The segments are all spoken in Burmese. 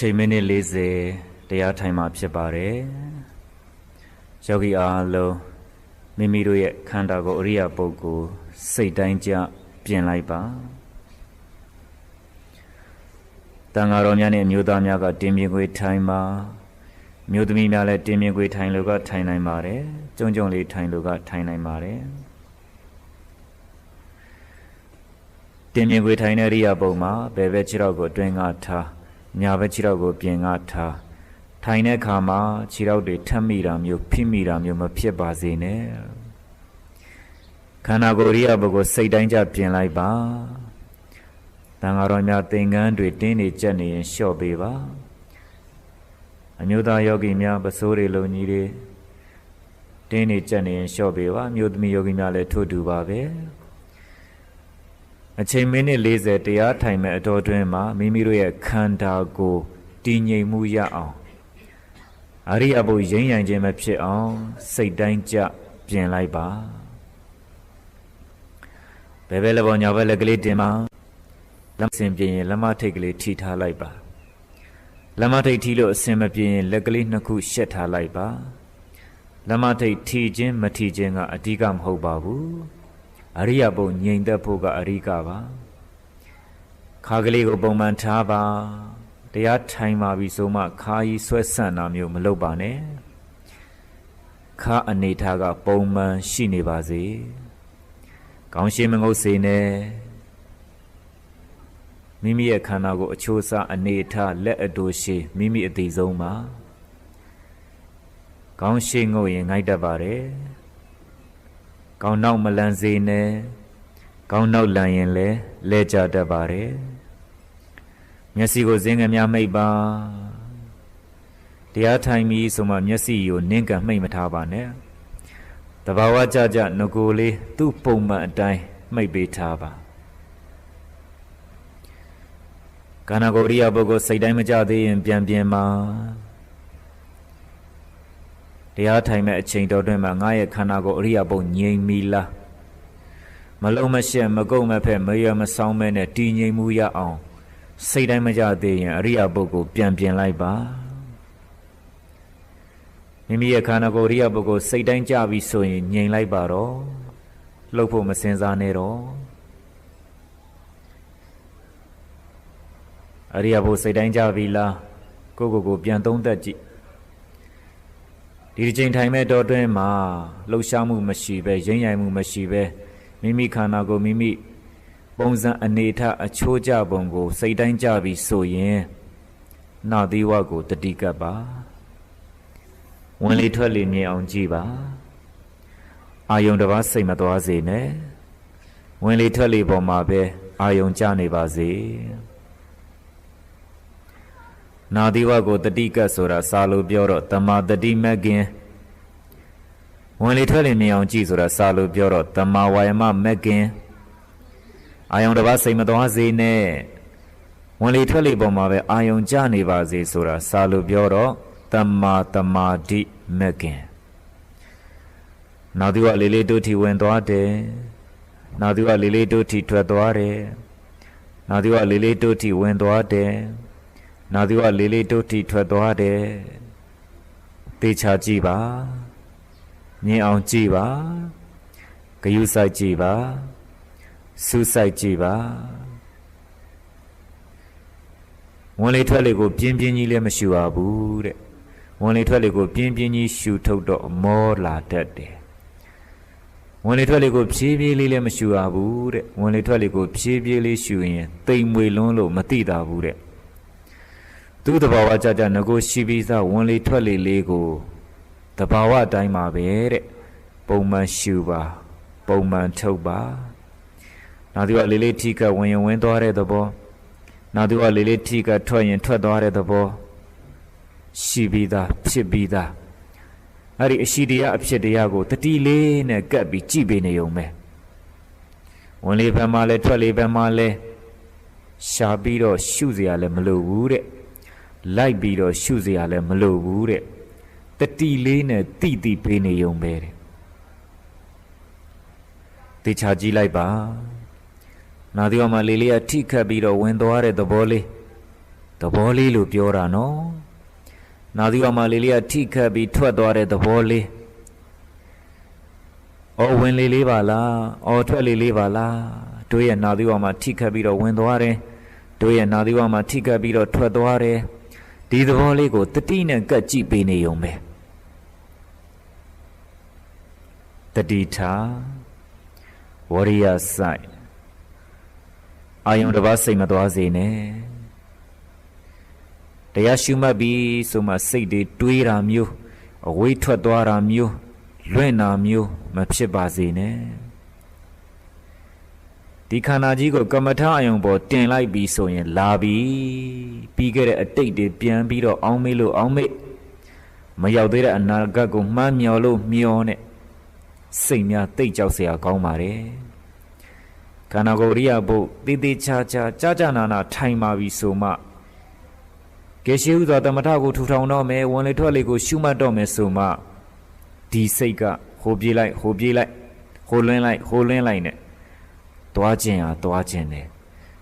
ချိန်မိနစ်40တရားထိုင်မှာဖြစ်ပါတယ်ယောဂီအားလုံးမိမိတို့ရဲ့ခန္ဓာကိုယ်အရိယာပုဂ္ဂိုလ်စိတ်တိုင်းကြပြင်လိုက်ပါတန်ဃာတော်များနဲ့မျိုးသားများကတင်းမြင်ခွေထိုင်ပါမျိုးသမီးများလည်းတင်းမြင်ခွေထိုင်လို့ကထိုင်နိုင်ပါတယ်ကြုံကြုံလေးထိုင်လို့ကထိုင်နိုင်ပါတယ်တင်းမြင်ခွေထိုင်တဲ့အရိယာပုဂ္ဂိုလ်မှာဘယ်ဘက်ခြေထောက်ကိုအတွင်းကထားညာဘက်ခြေထောက်ကိုပြင်ကထားထိုင်တဲ့အခါမှာခြေထောက်တွေထပ်မိတာမျိုးဖိမိတာမျိုးမဖြစ်ပါစေနဲ့ခန္ဓာကိုယ်အရိယာပုဂ္ဂိုလ်စိတ်တိုင်းကြပြင်လိုက်ပါတန်ဃာတော်များသင်္ကန်းတွေတင်းနေကြက်နေရင်လျှော့ပေးပါအမျိုးသားယောဂီများပစိုးတွေလုံကြီးတွေတင်းနေကြက်နေရင်လျှော့ပေးပါအမျိုးသမီးယောဂီများလည်းထို့တူပါပဲအချိန်မိနစ်40တရားထိုင်မဲ့အတော်တွင်မှာမိမိတို့ရဲ့ခန္ဓာကိုယ်တည်ငြိမ်မှုရအောင်အရိယာပုရိရိမ့်ရိုင်ခြင်းမဖြစ်အောင်စိတ်တိုင်းကြပြင်လိုက်ပါဘယ်ဘက်လက်ပေါ်ညာဘက်လက်ကလေးတင်ပါလက်ဆင်ပြင်ရင်လက်မထိတ်ကလေးထိထားလိုက်ပါလက်မထိတ်ထိလို့အဆင်မပြေရင်လက်ကလေးနှစ်ခုရှက်ထားလိုက်ပါလက်မထိတ်ထိခြင်းမထိခြင်းကအဓိကမဟုတ်ပါဘူးအရိယာပုငြိမ်သက်ဖို့ကအရိကပါခါကလေးကိုပုံမှန်ထားပါတရားထိုင်ပါပြီဆိုမှခါကြီးဆွဲဆန့်တာမျိုးမလုပ်ပါနဲ့ခါအနေထားကပုံမှန်ရှိနေပါစေကောင်းရှင်းမငုတ်စေနဲ့မိမိရဲ့ခန္ဓာကိုအချိုးစားအနေထားလက်အတူရှိမိမိအသေးဆုံးပါကောင်းရှင်းငုတ်ရင်ငိုက်တတ်ပါတယ်ကောင်းနောက်မလန်စေနဲ့ကောင်းနောက်လန်ရင်လည်းလဲကြတတ်ပါတယ်မျက်စိကိုဇင်းကများမိတ်ပါတရားထိုင်ပြီးဆိုမှမျက်စိကိုနင်းကန်မိတ်မထားပါနဲ့တဘာဝကြကြငကိုလေးသူ့ပုံမှန်အတိုင်းမိတ်ပေးထားပါခန္ဓာကိုယ်ရိယာပုဂ္ဂိုလ်စိတ်တိုင်းမကြသေးရင်ပြန်ပြင်ပါတရားထိုင်မဲ့အချိန်တော်တွင်မှာငါရဲ့ခန္ဓာကိုယ်အရိယာပုငြိမ်မီလားမလုံးမရှက်မကုတ်မဖက်မရမဆောင်မဲနဲ့တည်ငြိမ်မှုရအောင်စိတ်တိုင်းမကြသေးရင်အရိယာပုဂ္ဂိုလ်ပြန်ပြင်လိုက်ပါမိမိရဲ့ခန္ဓာကိုယ်အရိယာပုဂ္ဂိုလ်စိတ်တိုင်းကြပြီဆိုရင်ငြိမ်လိုက်ပါတော့လှုပ်ဖို့မစင်စားနဲ့တော့အရိယာပုဂ္ဂိုလ်စိတ်တိုင်းကြပြီလားကိုပြန်သုံးသပ်ကြည့်ဒီချိန်ထိုင်မဲ့တော်တွင်မှာလှုပ်ရှားမှုမရှိပဲရိမ့်ရိုင်မှုမရှိပဲမိမိခန္ဓာကိုမိမိပုံစံအနေထားအချိုးကြပုံကိုစိတ်တိုင်းကြပြီဆိုရင်နာသီဝကိုတတိကပ်ပါဝင်လေထွက်လေမြင်အောင်ကြည့်ပါအာယုံတစ်ပါးစိတ်မသွားစေနဲ့ဝင်လေထွက်လေပေါ်မှာပဲအာယုံကြနေပါစေနာသီဝကိုတတိကပ်ဆိုတာစာလို့ပြောတော့တမာတတိမက်ကင်ဝင်လေထွက်လေမြင်အောင်ကြည့်ဆိုတာစာလို့ပြောတော့တမာဝါယမမက်ကင်အာယုံတစ်ပါးစိတ်မသွားစေနဲ့ဝင်လေထွက်လေပေါ်မှာပဲအာယုံကြနေပါစေဆိုတာစာလို့ပြောတော့တမာတမာတိမက်ကင်နာသီဝလေးလေးတို့ထီဝင်သွားတယ်နာသီဝလေးလေးတို့ထီထွက်သွားတယ်နာသီဝလေးလေးတို့ထီဝင်သွားတယ်နာသီဝလေးလေးတို့ထီထွက်သွားတယ်သေချာကြည့်ပါမြင်အောင်ကြည့်ပါဂယုစိုက်ကြည့်ပါစူးစိုက်ကြည့်ပါဝင်လေထွက်လေကိုပြင်းပြင်းကြီးလည်းမရှူပါဘူးတဲ့ဝင်လေထွက်လေကိုပြင်းပြင်းကြီးရှူထုတ်တော့မောလာတတ်တယ်ဝင်လေထွက်လေကိုဖြည်းဖြည်းလေးလည်းမရှူပါဘူးတဲ့ဝင်လေထွက်လေကိုဖြည်းဖြည်းလေးရှူရင်တိမ်မွေလွန်းလို့မသိတာဘူးတဲ့သူ့တဘာဝကြကြငကိုရှိပြီးသားဝင်လေထွက်လေလေးကိုတဘာဝအတိုင်းပါပဲတဲ့ပုံမှန်ရှူပါပုံမှန်ထုတ်ပါနာသီဝလေးလေးထိကဝင်ရင်ဝင်သွားတဲ့သဘောနာသီဝလေးလေးထိကထွက်ရင်ထွက်သွားတဲ့သဘောရှိပြီးသားဖြစ်ပြီးသားအဲ့ဒီအရှိတရားအဖြစ်တရားကိုတတိလေးနဲ့ကပ်ပြီးကြည့်ပေးနေုံပဲဝင်လေဘက်မှာလဲထွက်လေဘက်မှာလဲရှာပြီးတော့ရှုစရာလည်းမလိုဘူးတဲ့လိုက်ပြီးတော့ရှုစရာလည်းမလိုဘူးတဲ့တတိလေးနဲ့တိတိပေးနေုံပဲတဲ့တေချာကြည့်လိုက်ပါနာသီဝမှာလေးလေးကထိခတ်ပြီးတော့ဝင်သွားတဲ့သဘောလေး သဘောလေးလို့ပြောတာနော်နာသီဝမှာလေးလေးကထိခတ်ပြီးထွက်သွားတဲ့သဘောလေးအော်ဝင်လေးပါလားအော်ထွက်လေးပါလားတို့ရဲ့နာသီဝမှာထိခတ်ပြီးတော့ဝင်သွားတယ်တို့ရဲ့နာသီဝမှာထိခတ်ပြီးတော့ထွက်သွားတယ်ဒီသဘောလေးကိုတတိနဲ့ကပ်ကြည့်ပေးနေုံပဲတတိထားဝရိယစိုက်အာယုံတစ်ပါးစိတ်မသွားစေနဲ့တရားရှုမှတ်ပြီးဆိုမှစိတ်တွေတွေးတာမျိုးအဝေးထွက်သွားတာမျိုးလွင့်တာမျိုးမဖြစ်ပါစေနဲ့ဒီခန္ဓာကြီးကိုကမ္မထာအယုံပေါ်တင်လိုက်ပြီးဆိုရင်လာပြီးခဲ့တဲ့အတိတ်တွေပြန်ပြီးတော့အောင်းမေးလို့အောင်းမေးမရောက်သေးတဲ့အနာဂတ်ကိုမှန်းမျောလို့မျောနဲ့စိတ်များတိတ်ကြောက်เสียကောင်းပါတယ်ခန္ဓာကိုယ်ရိယဘုတ်တေးသေးချာကြာနာနာထိုင်ပါပြီဆိုမှကဲရှိဥစွာသမထကိုထူထောင်တော့မယ်ဝင်လေထွက်လေကိုရှုမှတ်တော့မယ်ဆိုမှဒီစိတ်ကဟိုပြေးလိုက်ဟိုလွင်းလိုက်နဲ့သွားခြင်းနဲ့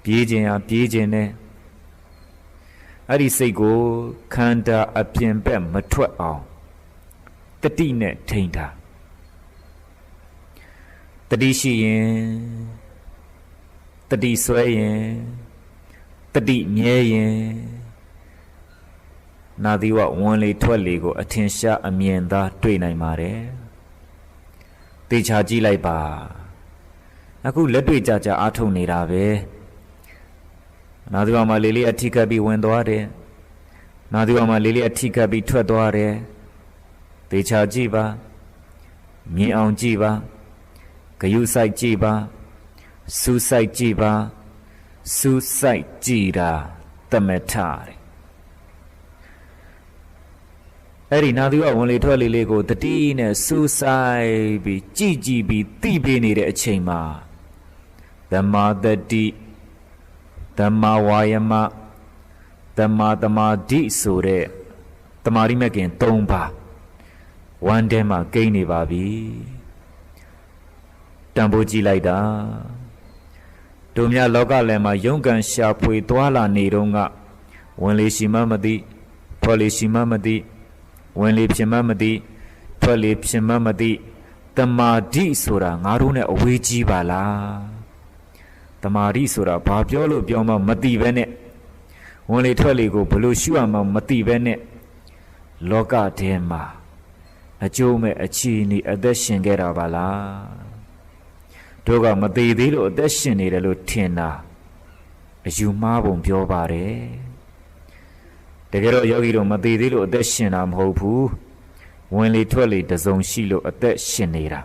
ပြေးခြင်းနဲ့အဲ့ဒီစိတ်ကိုခန္ဓာအပြင်ဘက်မထွက်အောင်တတိနဲ့ထိန်းထားတတိရှိရင်တတိဆွဲရင်တတိမြဲရင်နာသီဝဝင်လေထွက်လေကိုအထင်ရှားအမြင်သာတွေ့နိုင်ပါတယ်သေချာကြည့်လိုက်ပါအခုလက်တွေ့ကြအားထုတ်နေတာပဲနာသီဝမှာလေးလေးအထိကပ်ပြီးဝင်သွားတယ်နာသီဝမှာလေးလေးအထိကပ်ပြီးထွက်သွားတယ်သေချာကြည့်ပါမြင်အောင်ကြည့်ပါဂယုစိုက်ကြည့်ပါစူးစိုက်ကြည့်ပါစူးစိုက်ကြည့်တာသမထတဲ့အဲ့ဒီနာသီဝဝင်လေထွက်လေလေးကိုတတိနဲ့စူးစိုက်ပြီးကြည့်ပြီးသိပေးနေတဲ့အချိန်မှာသမ္မာတတိသမ္မာဝါယမသမ္မာသမာဓိဆိုတဲ့တမာရိမကင်၃ပါးဝမ်းထဲမှာကိန်းနေပါပြီတန်ဖိုးကြည့်လိုက်တာတို့များလောကလယ်မှာယုံကံရှာဖွေသွားလာနေတော့ကဝင်လေရှိမှမသိထွက်လေရှိမှမသိဝင်လေဖြစ်မှမသိထွက်လေဖြစ်မှမသိတမာဓိဆိုတာငါတို့နဲ့အဝေးကြီးပါလားတမာဓိဆိုတာဘာပြောလို့ပြောမှမသိပဲနဲ့ဝင်လေထွက်လေကိုဘလို့ရှုရမှမသိပဲနဲ့လောကထဲမှာအကျိုးမဲ့အခြေအနေအသက်ရှင်ခဲ့တာပါလားတို့ကမသေးသေးလို့အသက်ရှင်နေတယ်လို့ထင်တာအယူမှားပုံပြောပါတယ်တကယ်တော့ယောဂီတို့မသေးသေးလို့အသက်ရှင်တာမဟုတ်ဘူးဝင်လေထွက်လေတစုံရှိလို့အသက်ရှင်နေတာ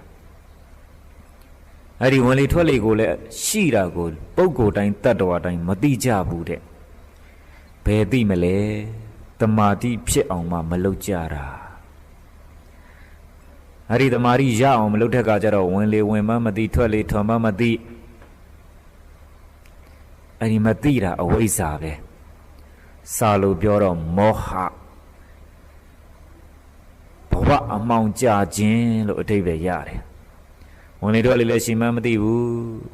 အဲ့ဒီဝင်လေထွက်လေကိုလည်းရှိတာကိုပုဂ္ဂိုလ်တိုင်းတတ္တဝါတိုင်းမသိကြဘူးတဲ့ဘယ်သိမလဲတမာတိဖြစ်အောင်မှမလုပ်ကြတာအဲ့ဒီတမာတိရအောင်မလုပ်တဲ့ကကြတော့ဝင်လေဝင်မှမသိထွက်လေထွက်မှမသိအဲ့ဒီမသိတာအဝိဇ္ဇာပဲစာလို့ပြောတော့မောဟဘဝအမှောင်ကြခြင်းလို့အဓိပ္ပာယ်ရတယ်ဝင်လေထွက်လေလည်းရှိမှမသိဘူး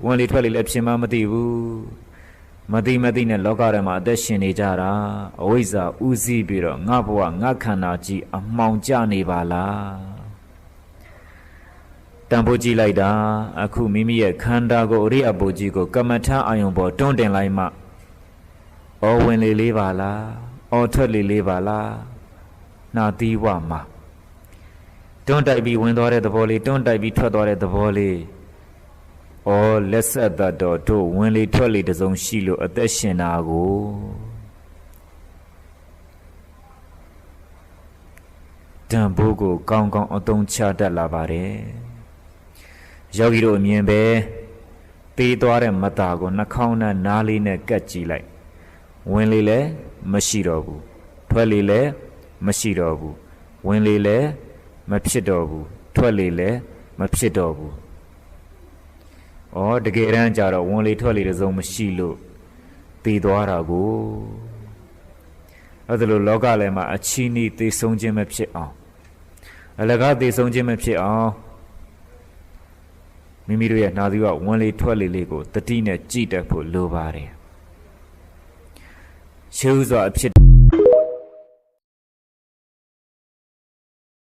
ဝင်လေထွက်လေလည်းဖြစ်မှမသိဘူးမသိနဲ့လောကထဲမှာအသက်ရှင်နေကြတာအဝိဇ္ဇာဥစည်းပြီးတော့ငါဘဝငါခန္ဓာကြီးအမှောင်ကြနေပါလားတန်ဖိုးကြည့်လိုက်တာအခုမိမိရဲ့ခန္ဓာကိုအရိယဘုကြီးကိုကမ္မထာအာယုံပေါ်တွန်းတင်လိုက်မှအော်ဝင်လေလေးပါလားအော်ထွက်လေလေးပါလားနာသီဝမှာတွန်းတိုက်ပြီးဝင်သွားတဲ့သဘောလေးတွန်းတိုက်ပြီးထွက်သွားတဲ့သဘောလေးအော်လက်ဆက်သတ်တော်တို့ဝင်လေထွက်လေတစုံရှိလို့အသက်ရှင်တာကိုတန်ဖိုးကိုကောင်းကောင်းအသုံးချတတ်လာပါတယ်ယောဂီတို့အမြင်ပဲပေးသွားတဲ့မတာကိုနှာခေါင်းနဲ့နားလေးနဲ့ကပ်ကြည့်လိုက်ဝင်လေလည်းမရှိတော့ဘူးထွက်လေလည်းမရှိတော့ဘူးဝင်လေလည်းမဖြစ်တော့ဘူးထွက်လေလည်းမဖြစ်တော့ဘူးတကယ်တမ်းကျတော့ဝင်လေထွက်လေတစုံမရှိလို့သိသွားတာကိုအဲ့ဒါလိုလောကလည်းမှာအချီးနှီးသိဆုံးခြင်းမဖြစ်အောင်အလကားသိဆုံးခြင်းမဖြစ်အောင်မိမိတို့ရဲ့နှာသီးကဝင်လေထွက်လေလေးကိုတတိနဲ့ကြည်တတ်ဖို့လိုပါတယ် ရှေးဥစွာအဖြစ်